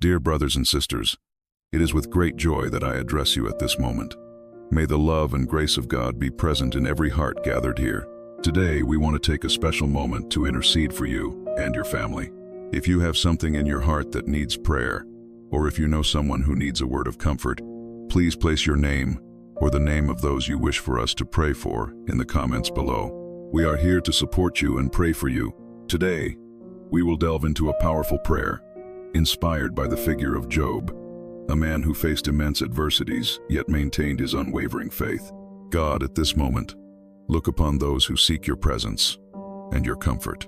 Dear brothers and sisters, it is with great joy that I address you at this moment. May the love and grace of God be present in every heart gathered here. Today, we want to take a special moment to intercede for you and your family. If you have something in your heart that needs prayer, or if you know someone who needs a word of comfort, please place your name or the name of those you wish for us to pray for in the comments below. We are here to support you and pray for you. Today, we will delve into a powerful prayer, inspired by the figure of Job, a man who faced immense adversities yet maintained his unwavering faith. God, at this moment, look upon those who seek your presence and your comfort.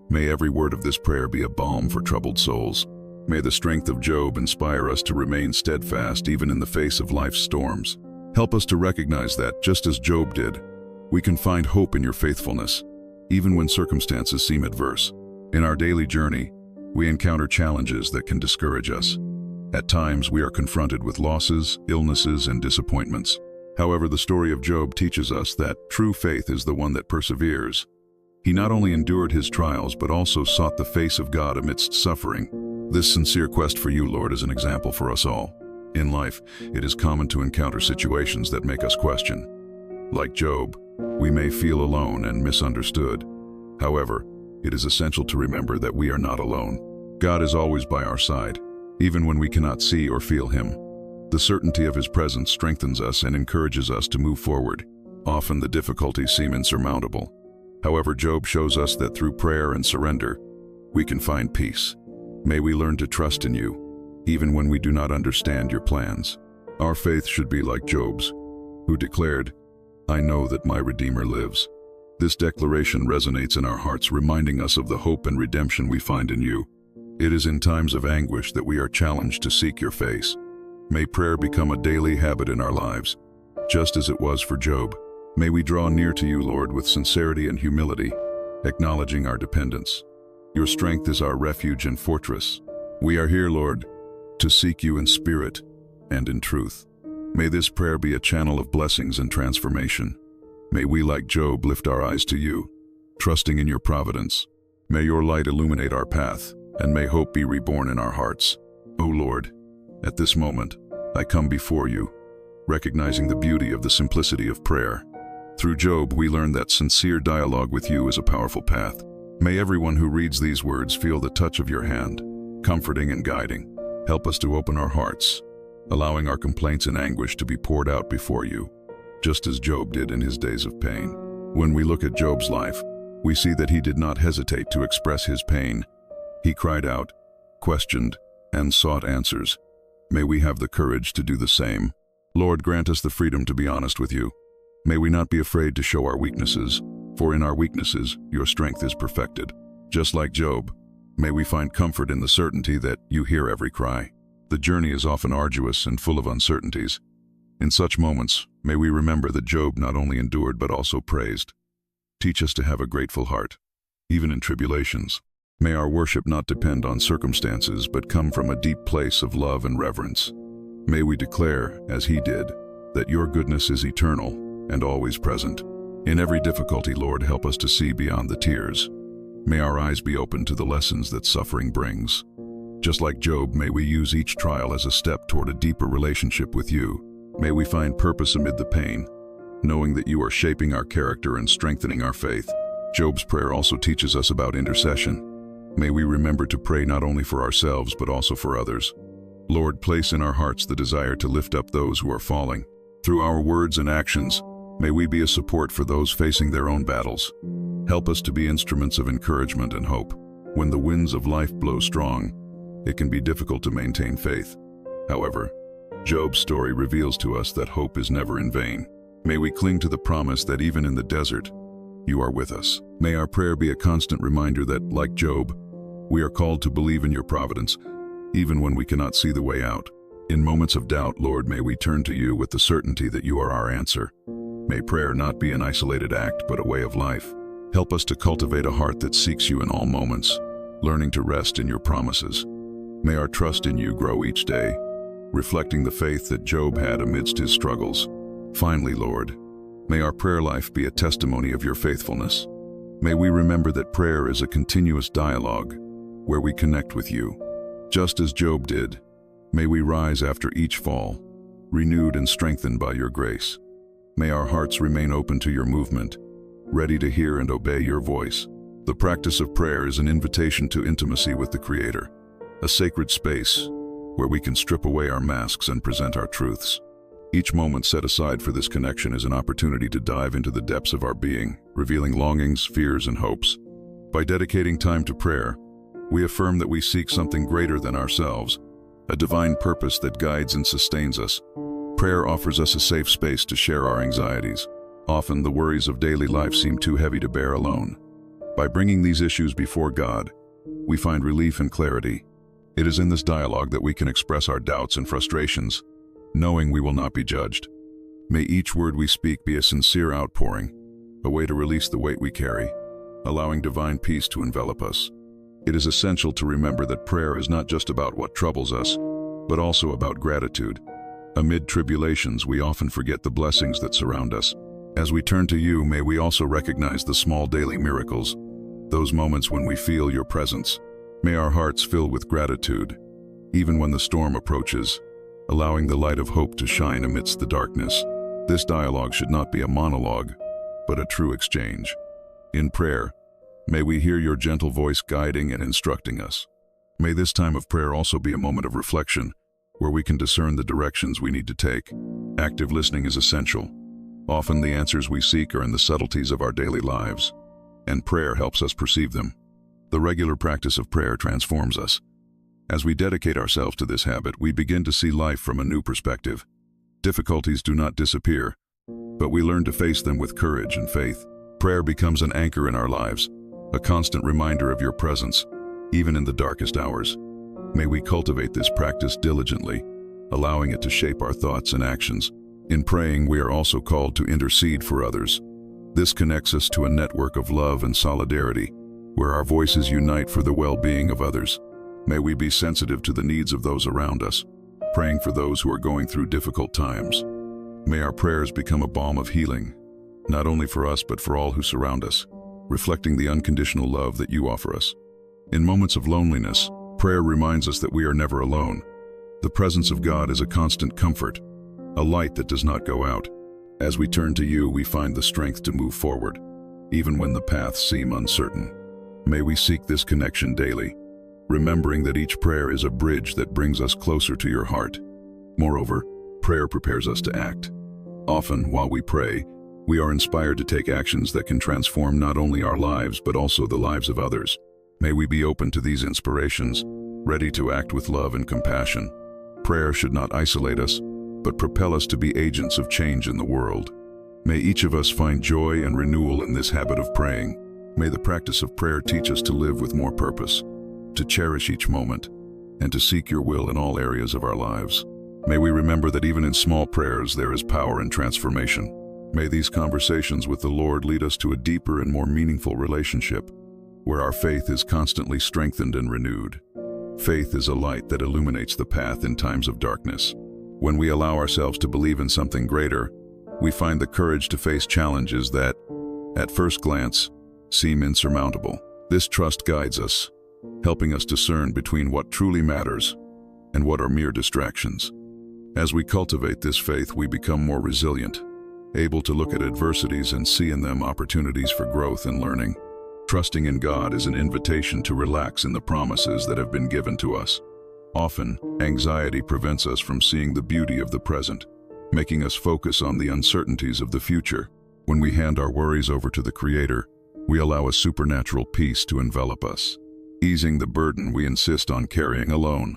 May every word of this prayer be a balm for troubled souls. May the strength of Job inspire us to remain steadfast even in the face of life's storms. Help us to recognize that, just as Job did, we can find hope in your faithfulness, even when circumstances seem adverse. In our daily journey, we encounter challenges that can discourage us. At times, we are confronted with losses, illnesses, and disappointments. However, the story of Job teaches us that true faith is the one that perseveres. He not only endured his trials, but also sought the face of God amidst suffering. This sincere quest for you, Lord, is an example for us all. In life, it is common to encounter situations that make us question. Like Job, we may feel alone and misunderstood. However, it is essential to remember that we are not alone. God is always by our side, even when we cannot see or feel Him. The certainty of His presence strengthens us and encourages us to move forward. Often the difficulties seem insurmountable. However, Job shows us that through prayer and surrender, we can find peace. May we learn to trust in you, even when we do not understand your plans. Our faith should be like Job's, who declared, "I know that my Redeemer lives." This declaration resonates in our hearts, reminding us of the hope and redemption we find in you. It is in times of anguish that we are challenged to seek your face. May prayer become a daily habit in our lives, just as it was for Job. May we draw near to you, Lord, with sincerity and humility, acknowledging our dependence. Your strength is our refuge and fortress. We are here, Lord, to seek you in spirit and in truth. May this prayer be a channel of blessings and transformation. May we, like Job, lift our eyes to you, trusting in your providence. May your light illuminate our path, and may hope be reborn in our hearts. O Lord, at this moment, I come before you, recognizing the beauty of the simplicity of prayer. Through Job, we learn that sincere dialogue with you is a powerful path. May everyone who reads these words feel the touch of your hand, comforting and guiding. Help us to open our hearts, allowing our complaints and anguish to be poured out before you, just as Job did in his days of pain. When we look at Job's life, we see that he did not hesitate to express his pain. He cried out, questioned, and sought answers. May we have the courage to do the same. Lord, grant us the freedom to be honest with you. May we not be afraid to show our weaknesses, for in our weaknesses, your strength is perfected. Just like Job, may we find comfort in the certainty that you hear every cry. The journey is often arduous and full of uncertainties. In such moments, may we remember that Job not only endured but also praised. Teach us to have a grateful heart, even in tribulations. May our worship not depend on circumstances but come from a deep place of love and reverence. May we declare, as he did, that your goodness is eternal and always present. In every difficulty, Lord, help us to see beyond the tears. May our eyes be open to the lessons that suffering brings. Just like Job, may we use each trial as a step toward a deeper relationship with you. May we find purpose amid the pain, knowing that you are shaping our character and strengthening our faith. Job's prayer also teaches us about intercession. May we remember to pray not only for ourselves but also for others. Lord, place in our hearts the desire to lift up those who are falling. Through our words and actions, may we be a support for those facing their own battles. Help us to be instruments of encouragement and hope. When the winds of life blow strong, it can be difficult to maintain faith. However, Job's story reveals to us that hope is never in vain. May we cling to the promise that even in the desert, you are with us. May our prayer be a constant reminder that, like Job, we are called to believe in your providence, even when we cannot see the way out. In moments of doubt, Lord, may we turn to you with the certainty that you are our answer. May prayer not be an isolated act, but a way of life. Help us to cultivate a heart that seeks you in all moments, learning to rest in your promises. May our trust in you grow each day, reflecting the faith that Job had amidst his struggles. Finally, Lord, may our prayer life be a testimony of your faithfulness. May we remember that prayer is a continuous dialogue where we connect with you, Just as Job did, may we rise after each fall, renewed and strengthened by your grace. May our hearts remain open to your movement, ready to hear and obey your voice. The practice of prayer is an invitation to intimacy with the Creator, a sacred space where we can strip away our masks and present our truths. Each moment set aside for this connection is an opportunity to dive into the depths of our being, revealing longings, fears, and hopes. By dedicating time to prayer, we affirm that we seek something greater than ourselves, a divine purpose that guides and sustains us. Prayer offers us a safe space to share our anxieties. Often, the worries of daily life seem too heavy to bear alone. By bringing these issues before God, we find relief and clarity. It is in this dialogue that we can express our doubts and frustrations, knowing we will not be judged. May each word we speak be a sincere outpouring, a way to release the weight we carry, allowing divine peace to envelop us. It is essential to remember that prayer is not just about what troubles us, but also about gratitude. Amid tribulations, we often forget the blessings that surround us. As we turn to you, may we also recognize the small daily miracles, those moments when we feel your presence. May our hearts fill with gratitude, even when the storm approaches, allowing the light of hope to shine amidst the darkness. This dialogue should not be a monologue, but a true exchange. In prayer, may we hear your gentle voice guiding and instructing us. May this time of prayer also be a moment of reflection, where we can discern the directions we need to take. Active listening is essential. Often the answers we seek are in the subtleties of our daily lives, and prayer helps us perceive them. The regular practice of prayer transforms us. As we dedicate ourselves to this habit, we begin to see life from a new perspective. Difficulties do not disappear, but we learn to face them with courage and faith. Prayer becomes an anchor in our lives, a constant reminder of your presence, even in the darkest hours. May we cultivate this practice diligently, allowing it to shape our thoughts and actions. In praying, we are also called to intercede for others. This connects us to a network of love and solidarity, where our voices unite for the well-being of others. May we be sensitive to the needs of those around us, praying for those who are going through difficult times. May our prayers become a balm of healing, not only for us but for all who surround us, reflecting the unconditional love that you offer us. In moments of loneliness, prayer reminds us that we are never alone. The presence of God is a constant comfort, a light that does not go out. As we turn to you, we find the strength to move forward, even when the paths seem uncertain. May we seek this connection daily, remembering that each prayer is a bridge that brings us closer to your heart. Moreover, prayer prepares us to act. Often, while we pray, we are inspired to take actions that can transform not only our lives but also the lives of others. May we be open to these inspirations, ready to act with love and compassion. Prayer should not isolate us, but propel us to be agents of change in the world. May each of us find joy and renewal in this habit of praying. May the practice of prayer teach us to live with more purpose, to cherish each moment, and to seek your will in all areas of our lives. May we remember that even in small prayers there is power and transformation. May these conversations with the Lord lead us to a deeper and more meaningful relationship, where our faith is constantly strengthened and renewed. Faith is a light that illuminates the path in times of darkness. When we allow ourselves to believe in something greater, we find the courage to face challenges that, at first glance, seem insurmountable. This trust guides us, helping us discern between what truly matters and what are mere distractions. As we cultivate this faith, we become more resilient, able to look at adversities and see in them opportunities for growth and learning. Trusting in God is an invitation to relax in the promises that have been given to us. Often, anxiety prevents us from seeing the beauty of the present, making us focus on the uncertainties of the future. When we hand our worries over to the Creator, we allow a supernatural peace to envelop us, easing the burden we insist on carrying alone.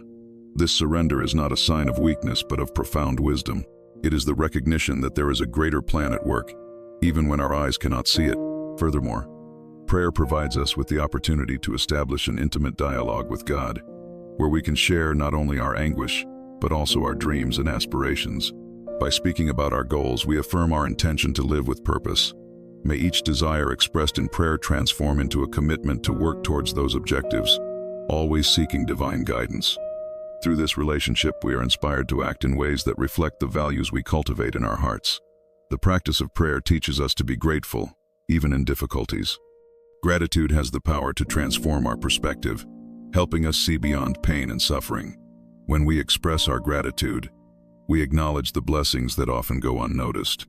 This surrender is not a sign of weakness but of profound wisdom. It is the recognition that there is a greater plan at work, even when our eyes cannot see it. Furthermore, prayer provides us with the opportunity to establish an intimate dialogue with God, where we can share not only our anguish, but also our dreams and aspirations. By speaking about our goals, we affirm our intention to live with purpose. May each desire expressed in prayer transform into a commitment to work towards those objectives, always seeking divine guidance. Through this relationship, we are inspired to act in ways that reflect the values we cultivate in our hearts. The practice of prayer teaches us to be grateful, even in difficulties. Gratitude has the power to transform our perspective, helping us see beyond pain and suffering. When we express our gratitude, we acknowledge the blessings that often go unnoticed.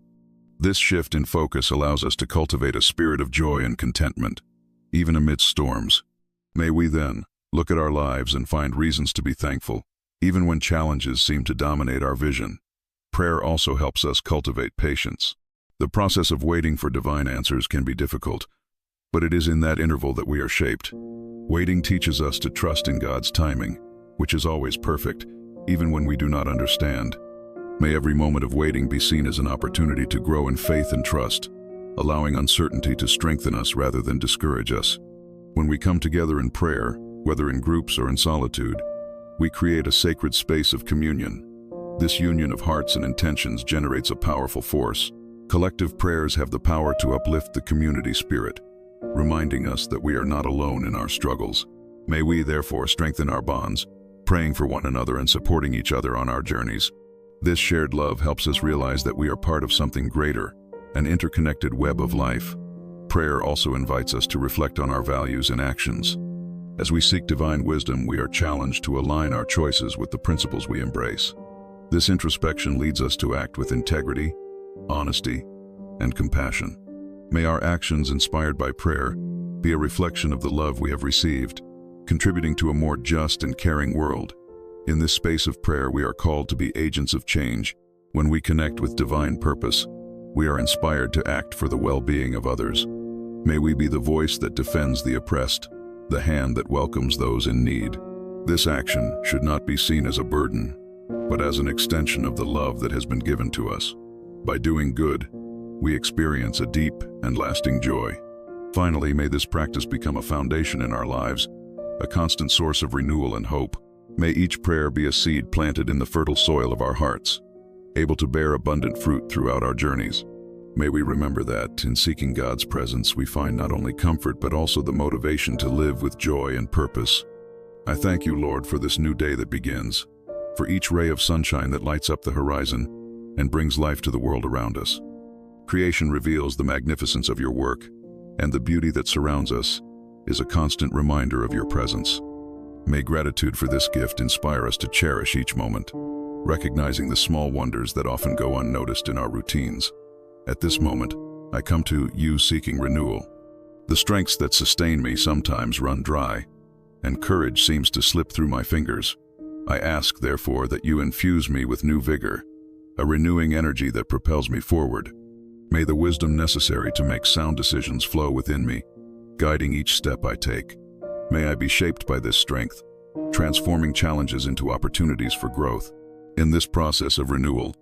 This shift in focus allows us to cultivate a spirit of joy and contentment, even amidst storms. May we then look at our lives and find reasons to be thankful, even when challenges seem to dominate our vision. Prayer also helps us cultivate patience. The process of waiting for divine answers can be difficult, but it is in that interval that we are shaped. Waiting teaches us to trust in God's timing, which is always perfect, even when we do not understand. May every moment of waiting be seen as an opportunity to grow in faith and trust, allowing uncertainty to strengthen us rather than discourage us. When we come together in prayer, whether in groups or in solitude, we create a sacred space of communion. This union of hearts and intentions generates a powerful force. Collective prayers have the power to uplift the community spirit, reminding us that we are not alone in our struggles. May we therefore strengthen our bonds, praying for one another and supporting each other on our journeys. This shared love helps us realize that we are part of something greater, an interconnected web of life. Prayer also invites us to reflect on our values and actions. As we seek divine wisdom, we are challenged to align our choices with the principles we embrace. This introspection leads us to act with integrity, honesty, and compassion. May our actions, inspired by prayer, be a reflection of the love we have received, contributing to a more just and caring world. In this space of prayer, we are called to be agents of change. When we connect with divine purpose, we are inspired to act for the well-being of others. May we be the voice that defends the oppressed, the hand that welcomes those in need. This action should not be seen as a burden, but as an extension of the love that has been given to us. By doing good, we experience a deep and lasting joy. Finally, may this practice become a foundation in our lives, a constant source of renewal and hope. May each prayer be a seed planted in the fertile soil of our hearts, able to bear abundant fruit throughout our journeys. May we remember that, in seeking God's presence, we find not only comfort but also the motivation to live with joy and purpose. I thank you, Lord, for this new day that begins, for each ray of sunshine that lights up the horizon and brings life to the world around us. Creation reveals the magnificence of your work, and the beauty that surrounds us is a constant reminder of your presence. May gratitude for this gift inspire us to cherish each moment, recognizing the small wonders that often go unnoticed in our routines. At this moment, I come to you seeking renewal. The strengths that sustain me sometimes run dry, and courage seems to slip through my fingers. I ask, therefore, that you infuse me with new vigor, a renewing energy that propels me forward. May the wisdom necessary to make sound decisions flow within me, guiding each step I take. May I be shaped by this strength, transforming challenges into opportunities for growth. In this process of renewal,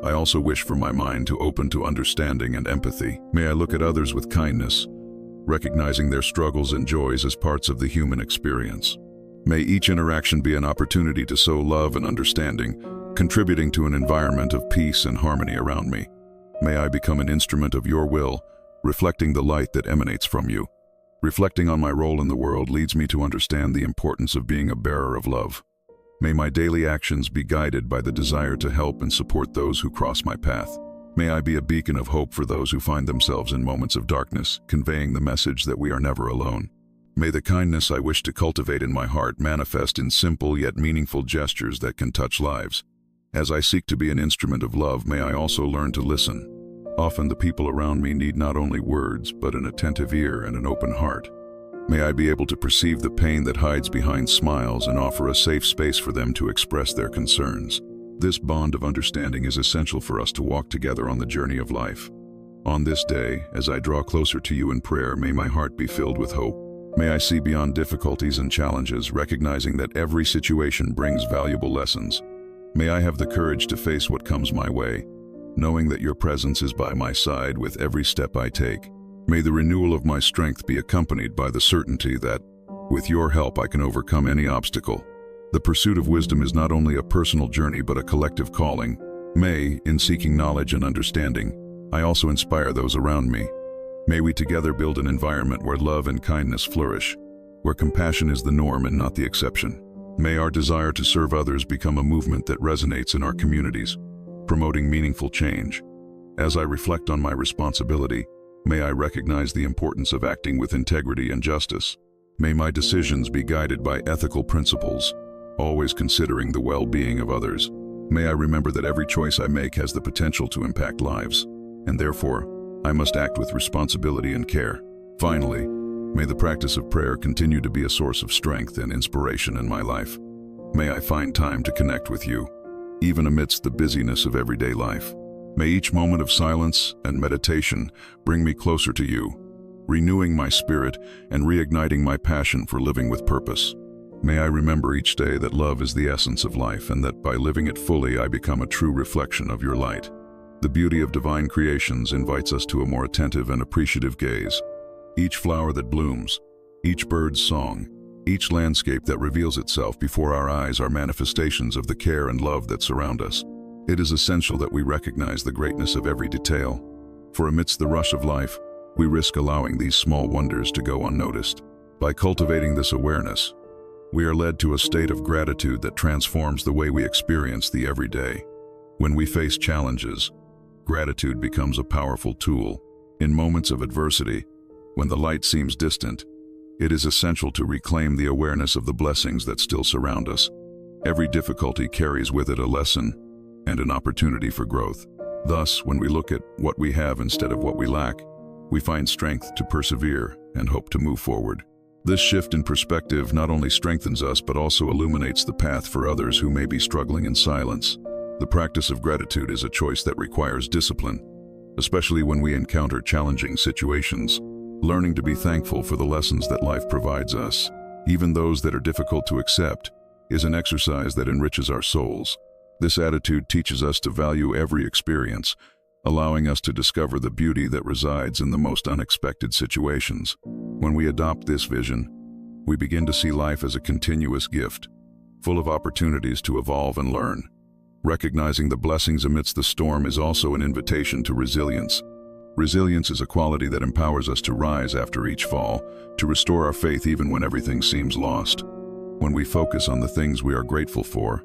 I also wish for my mind to open to understanding and empathy. May I look at others with kindness, recognizing their struggles and joys as parts of the human experience. May each interaction be an opportunity to sow love and understanding, contributing to an environment of peace and harmony around me. May I become an instrument of your will, reflecting the light that emanates from you. Reflecting on my role in the world leads me to understand the importance of being a bearer of love. May my daily actions be guided by the desire to help and support those who cross my path. May I be a beacon of hope for those who find themselves in moments of darkness, conveying the message that we are never alone. May the kindness I wish to cultivate in my heart manifest in simple yet meaningful gestures that can touch lives. As I seek to be an instrument of love, may I also learn to listen. Often the people around me need not only words, but an attentive ear and an open heart. May I be able to perceive the pain that hides behind smiles and offer a safe space for them to express their concerns. This bond of understanding is essential for us to walk together on the journey of life. On this day, as I draw closer to you in prayer, may my heart be filled with hope. May I see beyond difficulties and challenges, recognizing that every situation brings valuable lessons. May I have the courage to face what comes my way, knowing that your presence is by my side with every step I take. May the renewal of my strength be accompanied by the certainty that, with your help, I can overcome any obstacle. The pursuit of wisdom is not only a personal journey but a collective calling. May, in seeking knowledge and understanding, I also inspire those around me. May we together build an environment where love and kindness flourish, where compassion is the norm and not the exception. May our desire to serve others become a movement that resonates in our communities, promoting meaningful change. As I reflect on my responsibility, may I recognize the importance of acting with integrity and justice. May my decisions be guided by ethical principles, always considering the well-being of others. May I remember that every choice I make has the potential to impact lives, and therefore, I must act with responsibility and care. Finally, may the practice of prayer continue to be a source of strength and inspiration in my life. May I find time to connect with you, even amidst the busyness of everyday life. May each moment of silence and meditation bring me closer to you, renewing my spirit and reigniting my passion for living with purpose. May I remember each day that love is the essence of life and that by living it fully I become a true reflection of your light. The beauty of divine creations invites us to a more attentive and appreciative gaze. Each flower that blooms, each bird's song, each landscape that reveals itself before our eyes are manifestations of the care and love that surround us. It is essential that we recognize the greatness of every detail, for amidst the rush of life, we risk allowing these small wonders to go unnoticed. By cultivating this awareness, we are led to a state of gratitude that transforms the way we experience the everyday. When we face challenges, gratitude becomes a powerful tool. In moments of adversity, when the light seems distant, it is essential to reclaim the awareness of the blessings that still surround us. Every difficulty carries with it a lesson and an opportunity for growth. Thus, when we look at what we have instead of what we lack, we find strength to persevere and hope to move forward. This shift in perspective not only strengthens us but also illuminates the path for others who may be struggling in silence. The practice of gratitude is a choice that requires discipline, especially when we encounter challenging situations. Learning to be thankful for the lessons that life provides us, even those that are difficult to accept, is an exercise that enriches our souls. This attitude teaches us to value every experience, allowing us to discover the beauty that resides in the most unexpected situations. When we adopt this vision, we begin to see life as a continuous gift, full of opportunities to evolve and learn. Recognizing the blessings amidst the storm is also an invitation to resilience. Resilience is a quality that empowers us to rise after each fall, to restore our faith even when everything seems lost. When we focus on the things we are grateful for,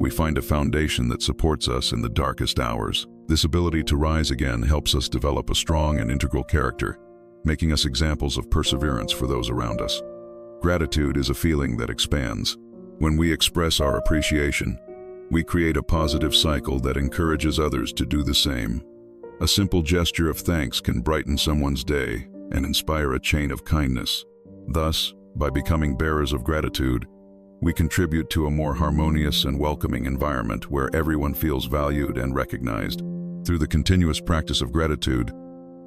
we find a foundation that supports us in the darkest hours. This ability to rise again helps us develop a strong and integral character, making us examples of perseverance for those around us. Gratitude is a feeling that expands. When we express our appreciation, we create a positive cycle that encourages others to do the same. A simple gesture of thanks can brighten someone's day and inspire a chain of kindness. Thus, by becoming bearers of gratitude, we contribute to a more harmonious and welcoming environment where everyone feels valued and recognized. Through the continuous practice of gratitude,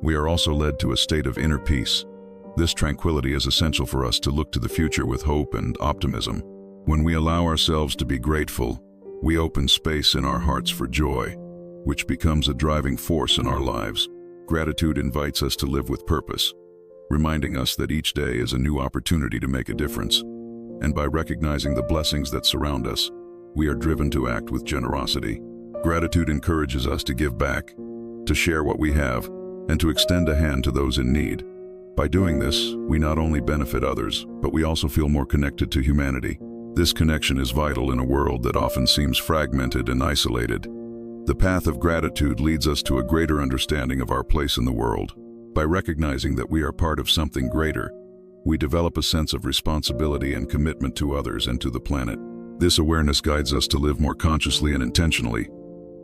we are also led to a state of inner peace. This tranquility is essential for us to look to the future with hope and optimism. When we allow ourselves to be grateful, we open space in our hearts for joy, which becomes a driving force in our lives. Gratitude invites us to live with purpose, reminding us that each day is a new opportunity to make a difference. And by recognizing the blessings that surround us, we are driven to act with generosity. Gratitude encourages us to give back, to share what we have, and to extend a hand to those in need. By doing this, we not only benefit others, but we also feel more connected to humanity. This connection is vital in a world that often seems fragmented and isolated. The path of gratitude leads us to a greater understanding of our place in the world. By recognizing that we are part of something greater, we develop a sense of responsibility and commitment to others and to the planet. This awareness guides us to live more consciously and intentionally,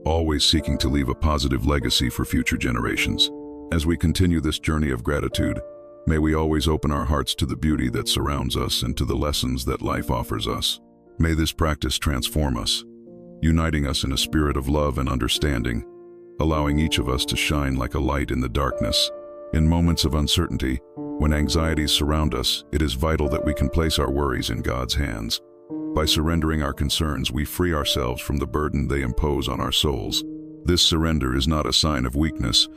always seeking to leave a positive legacy for future generations. As we continue this journey of gratitude, may we always open our hearts to the beauty that surrounds us and to the lessons that life offers us. May this practice transform us, uniting us in a spirit of love and understanding, allowing each of us to shine like a light in the darkness. In moments of uncertainty, when anxieties surround us, it is vital that we can place our worries in God's hands. By surrendering our concerns, we free ourselves from the burden they impose on our souls. This surrender is not a sign of weakness,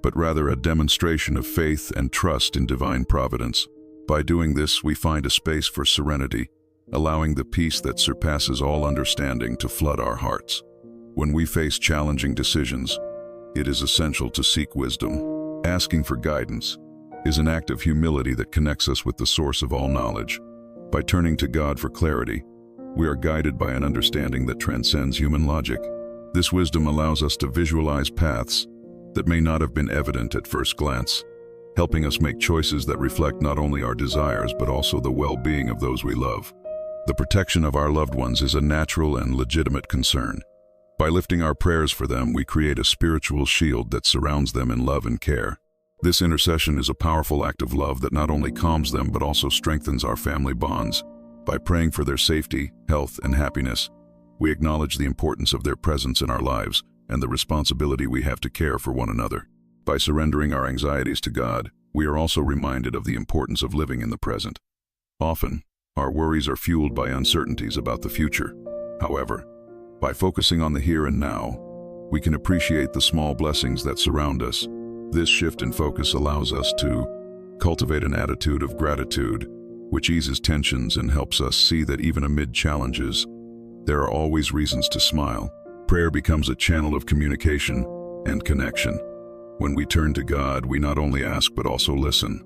but rather a demonstration of faith and trust in divine providence. By doing this, we find a space for serenity, allowing the peace that surpasses all understanding to flood our hearts. When we face challenging decisions, it is essential to seek wisdom. Asking for guidance is an act of humility that connects us with the source of all knowledge. By turning to God for clarity, we are guided by an understanding that transcends human logic. This wisdom allows us to visualize paths that may not have been evident at first glance. helping us make choices that reflect not only our desires but also the well-being of those we love. The protection of our loved ones is a natural and legitimate concern. By lifting our prayers for them, we create a spiritual shield that surrounds them in love and care. This intercession is a powerful act of love that not only calms them but also strengthens our family bonds. By praying for their safety, health, and happiness, we acknowledge the importance of their presence in our lives and the responsibility we have to care for one another. By surrendering our anxieties to God, we are also reminded of the importance of living in the present. Often, our worries are fueled by uncertainties about the future. However, by focusing on the here and now, we can appreciate the small blessings that surround us. This shift in focus allows us to cultivate an attitude of gratitude, which eases tensions and helps us see that even amid challenges, there are always reasons to smile. Prayer becomes a channel of communication and connection. When we turn to God, we not only ask but also listen.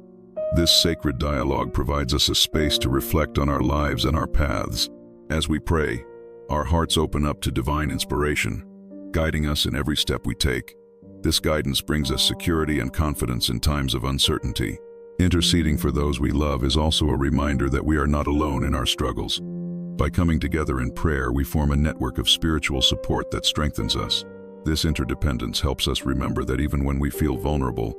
This sacred dialogue provides us a space to reflect on our lives and our paths. As we pray, our hearts open up to divine inspiration, guiding us in every step we take. This guidance brings us security and confidence in times of uncertainty. Interceding for those we love is also a reminder that we are not alone in our struggles. By coming together in prayer, we form a network of spiritual support that strengthens us. This interdependence helps us remember that even when we feel vulnerable,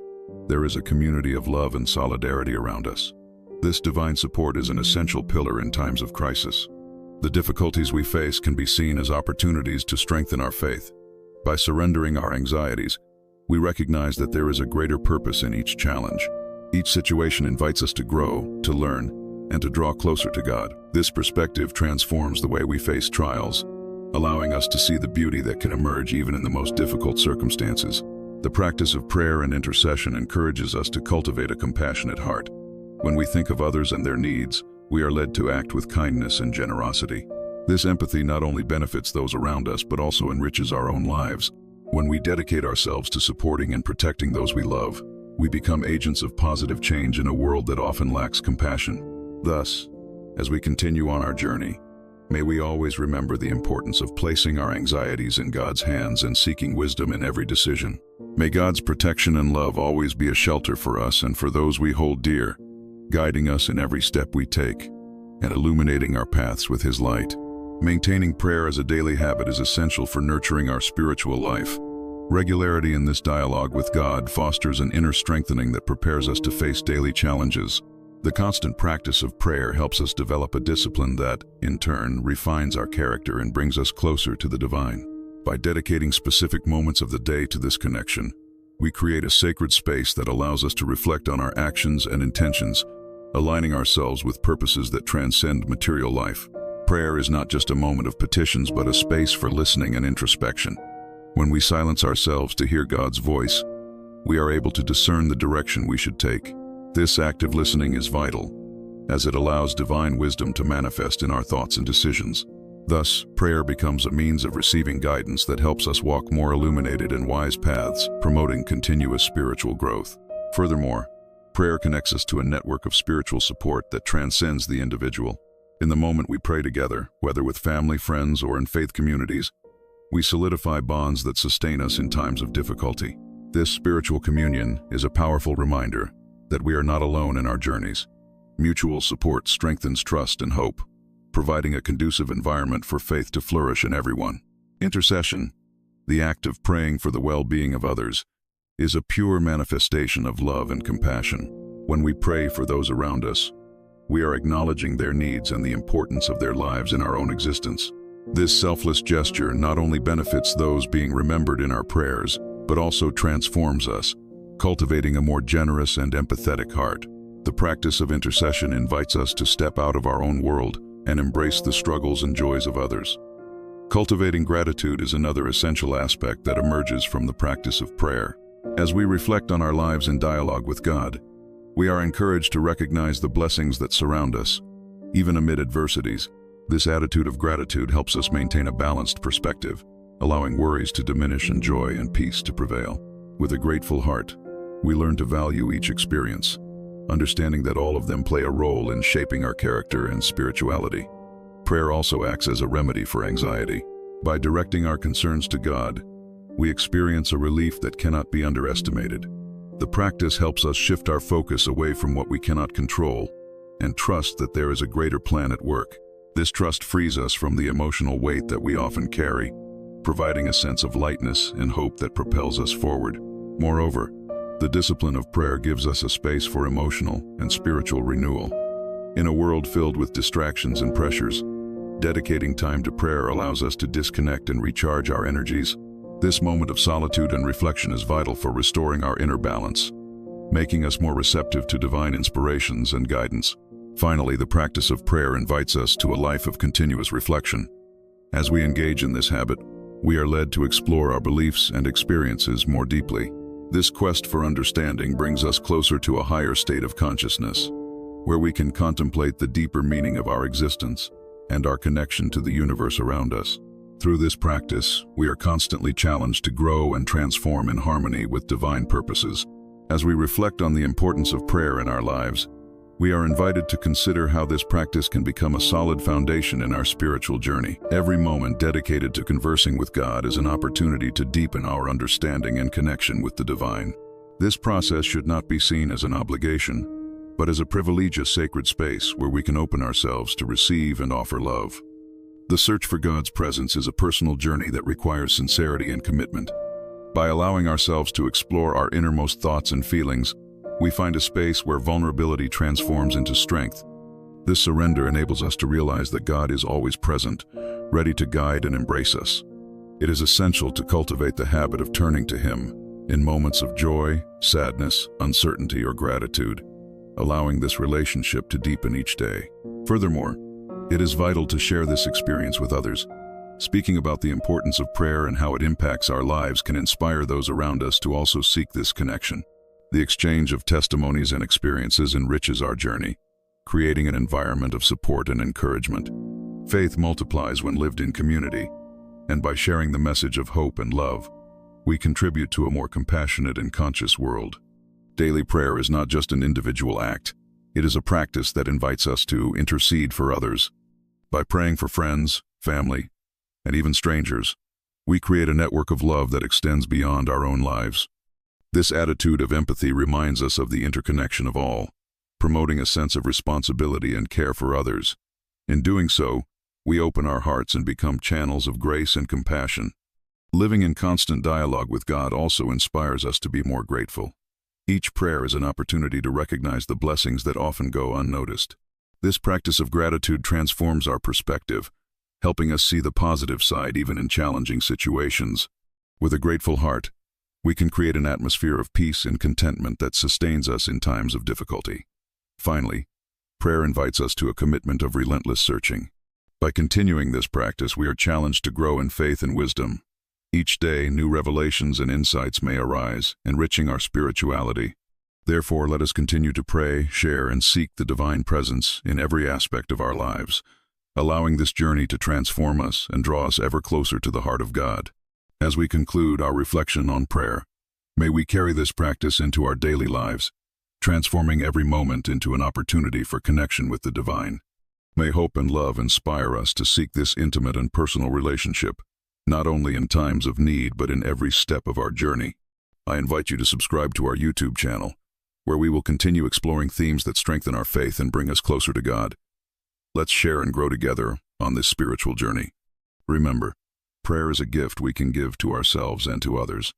there is a community of love and solidarity around us. This divine support is an essential pillar in times of crisis. The difficulties we face can be seen as opportunities to strengthen our faith. By surrendering our anxieties, we recognize that there is a greater purpose in each challenge. Each situation invites us to grow, to learn, and to draw closer to God. This perspective transforms the way we face trials, allowing us to see the beauty that can emerge even in the most difficult circumstances. The practice of prayer and intercession encourages us to cultivate a compassionate heart. When we think of others and their needs, we are led to act with kindness and generosity. This empathy not only benefits those around us but also enriches our own lives. When we dedicate ourselves to supporting and protecting those we love, we become agents of positive change in a world that often lacks compassion. Thus, as we continue on our journey, may we always remember the importance of placing our anxieties in God's hands and seeking wisdom in every decision. May God's protection and love always be a shelter for us and for those we hold dear, guiding us in every step we take and illuminating our paths with His light. Maintaining prayer as a daily habit is essential for nurturing our spiritual life. Regularity in this dialogue with God fosters an inner strengthening that prepares us to face daily challenges. The constant practice of prayer helps us develop a discipline that, in turn, refines our character and brings us closer to the divine. By dedicating specific moments of the day to this connection, we create a sacred space that allows us to reflect on our actions and intentions, aligning ourselves with purposes that transcend material life. Prayer is not just a moment of petitions but a space for listening and introspection. When we silence ourselves to hear God's voice, we are able to discern the direction we should take. This active listening is vital, as it allows divine wisdom to manifest in our thoughts and decisions. Thus, prayer becomes a means of receiving guidance that helps us walk more illuminated and wise paths, promoting continuous spiritual growth. Furthermore, prayer connects us to a network of spiritual support that transcends the individual. In the moment we pray together, whether with family, friends, or in faith communities, we solidify bonds that sustain us in times of difficulty. This spiritual communion is a powerful reminder that we are not alone in our journeys. Mutual support strengthens trust and hope, providing a conducive environment for faith to flourish in everyone. Intercession, the act of praying for the well-being of others, is a pure manifestation of love and compassion. When we pray for those around us, we are acknowledging their needs and the importance of their lives in our own existence. This selfless gesture not only benefits those being remembered in our prayers, but also transforms us, cultivating a more generous and empathetic heart. The practice of intercession invites us to step out of our own world and embrace the struggles and joys of others. Cultivating gratitude is another essential aspect that emerges from the practice of prayer. As we reflect on our lives in dialogue with God, we are encouraged to recognize the blessings that surround us, even amid adversities. This attitude of gratitude helps us maintain a balanced perspective, allowing worries to diminish and joy and peace to prevail. With a grateful heart, we learn to value each experience, understanding that all of them play a role in shaping our character and spirituality. Prayer also acts as a remedy for anxiety. By directing our concerns to God, we experience a relief that cannot be underestimated. The practice helps us shift our focus away from what we cannot control and trust that there is a greater plan at work. This trust frees us from the emotional weight that we often carry, providing a sense of lightness and hope that propels us forward. Moreover, the discipline of prayer gives us a space for emotional and spiritual renewal. In a world filled with distractions and pressures, dedicating time to prayer allows us to disconnect and recharge our energies. This moment of solitude and reflection is vital for restoring our inner balance, making us more receptive to divine inspirations and guidance. Finally, the practice of prayer invites us to a life of continuous reflection. As we engage in this habit, we are led to explore our beliefs and experiences more deeply. This quest for understanding brings us closer to a higher state of consciousness, where we can contemplate the deeper meaning of our existence and our connection to the universe around us. Through this practice, we are constantly challenged to grow and transform in harmony with divine purposes. As we reflect on the importance of prayer in our lives, we are invited to consider how this practice can become a solid foundation in our spiritual journey. Every moment dedicated to conversing with God is an opportunity to deepen our understanding and connection with the divine. This process should not be seen as an obligation, but as a privilegious sacred space where we can open ourselves to receive and offer love. The search for God's presence is a personal journey that requires sincerity and commitment. By allowing ourselves to explore our innermost thoughts and feelings, we find a space where vulnerability transforms into strength. This surrender enables us to realize that God is always present, ready to guide and embrace us. It is essential to cultivate the habit of turning to Him in moments of joy, sadness, uncertainty, or gratitude, allowing this relationship to deepen each day. Furthermore, it is vital to share this experience with others. Speaking about the importance of prayer and how it impacts our lives can inspire those around us to also seek this connection. The exchange of testimonies and experiences enriches our journey, creating an environment of support and encouragement. Faith multiplies when lived in community, and by sharing the message of hope and love, we contribute to a more compassionate and conscious world. Daily prayer is not just an individual act, it is a practice that invites us to intercede for others. By praying for friends, family, and even strangers, we create a network of love that extends beyond our own lives. This attitude of empathy reminds us of the interconnection of all, promoting a sense of responsibility and care for others. In doing so, we open our hearts and become channels of grace and compassion. Living in constant dialogue with God also inspires us to be more grateful. Each prayer is an opportunity to recognize the blessings that often go unnoticed. This practice of gratitude transforms our perspective, helping us see the positive side even in challenging situations. With a grateful heart, we can create an atmosphere of peace and contentment that sustains us in times of difficulty. Finally, prayer invites us to a commitment of relentless searching. By continuing this practice, we are challenged to grow in faith and wisdom. Each day, new revelations and insights may arise, enriching our spirituality. Therefore, let us continue to pray, share, and seek the divine presence in every aspect of our lives, allowing this journey to transform us and draw us ever closer to the heart of God. As we conclude our reflection on prayer, may we carry this practice into our daily lives, transforming every moment into an opportunity for connection with the divine. May hope and love inspire us to seek this intimate and personal relationship, not only in times of need but in every step of our journey. I invite you to subscribe to our YouTube channel, where we will continue exploring themes that strengthen our faith and bring us closer to God. Let's share and grow together on this spiritual journey. Remember, prayer is a gift we can give to ourselves and to others.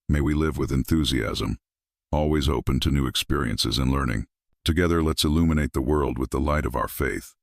May we live with enthusiasm, always open to new experiences and learning. Together, let's illuminate the world with the light of our faith.